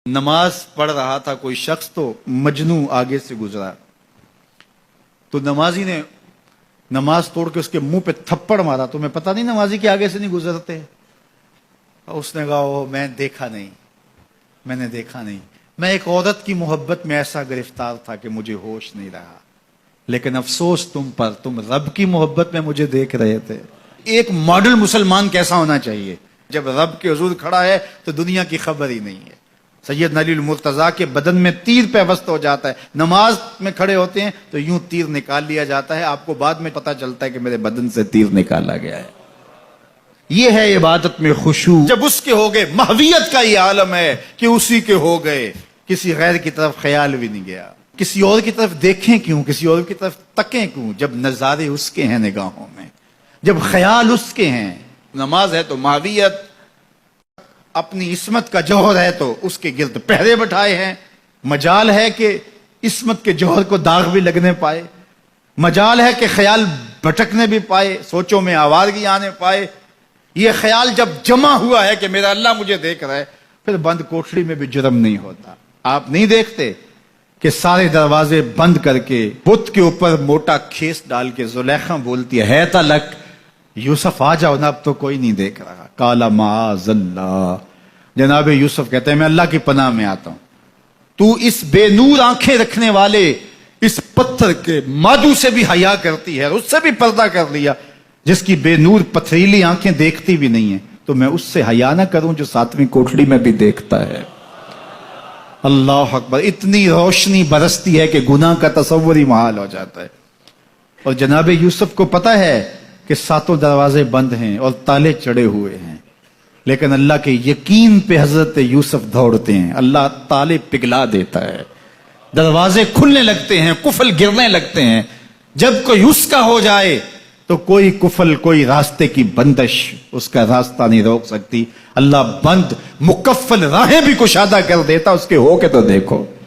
नमाज पढ़ रहा था कोई शख्स तो मजनू आगे से गुजरा तो नमाजी ने नमाज तोड़ के उसके मुंह पे थप्पड़ मारा। तुम्हें पता नहीं नमाजी के आगे से नहीं गुजरते? उसने कहा ओ मैंने देखा नहीं, मैं एक औरत की मोहब्बत में ऐसा गिरफ्तार था कि मुझे होश नहीं रहा, लेकिन अफसोस तुम पर, तुम रब की मोहब्बत में मुझे देख रहे थे। एक मॉडल मुसलमान कैसा होना चाहिए? जब रब के हुजूर खड़ा है तो दुनिया की खबर ही नहीं है। सैयद अली मुर्तजा के बदन में तीर पेवस्त हो जाता है, नमाज में खड़े होते हैं तो यूं तीर निकाल लिया जाता है, आपको बाद में पता चलता है कि मेरे बदन से तीर निकाला गया है। यह है इबादत में खुशू। जब उसके हो गए, महवियत का ये आलम है कि उसी के हो गए, किसी गैर की तरफ ख्याल भी नहीं गया। किसी और की तरफ देखें क्यों, किसी और की तरफ तकें क्यों, जब नजारे उसके हैं निगाहों में, जब ख्याल उसके हैं। नमाज है तो महवियत, अपनी इस्मत का जौहर है तो उसके गिर्द पहरे बैठाए हैं। मजाल है कि इस्मत के जौहर को दाग भी लगने पाए, मजाल है कि ख्याल भटकने भी पाए, सोचों में आवारगी आने पाए। ये ख्याल जब जमा हुआ है कि मेरा अल्लाह मुझे देख रहा है, फिर बंद कोठरी में भी जुर्म नहीं होता। आप नहीं देखते कि सारे दरवाजे बंद करके बुत के ऊपर मोटा खेस डाल के जुलेखा बोलती है तलक यूसुफ आ जाओ ना, अब तो कोई नहीं देख रहा। काला माअज़ल्लाह, जनाब यूसुफ कहते हैं मैं अल्लाह की पनाह में आता हूं, तू इस बेनूर आंखें रखने वाले इस पत्थर के मादू से भी हया करती है, उससे भी पर्दा कर लिया। जिसकी बेनूर पथरीली आंखें देखती भी नहीं है, तो मैं उससे हया ना करूं जो सातवीं कोठड़ी में भी देखता है। अल्लाह अकबर। इतनी रोशनी बरसती है कि गुनाह का तसव्वुर ही महाल हो जाता है। और जनाब यूसुफ को पता है कि सातों दरवाजे बंद हैं और ताले चढ़े हुए हैं, लेकिन अल्लाह के यकीन पे हजरत यूसुफ दौड़ते हैं। अल्लाह ताले पिघला देता है, दरवाजे खुलने लगते हैं, कुफल गिरने लगते हैं। जब कोई उसका हो जाए तो कोई कुफल, कोई रास्ते की बंदिश उसका रास्ता नहीं रोक सकती। अल्लाह बंद मुकफ्फल राहें भी कुशादा कर देता, उसके हो के तो देखो।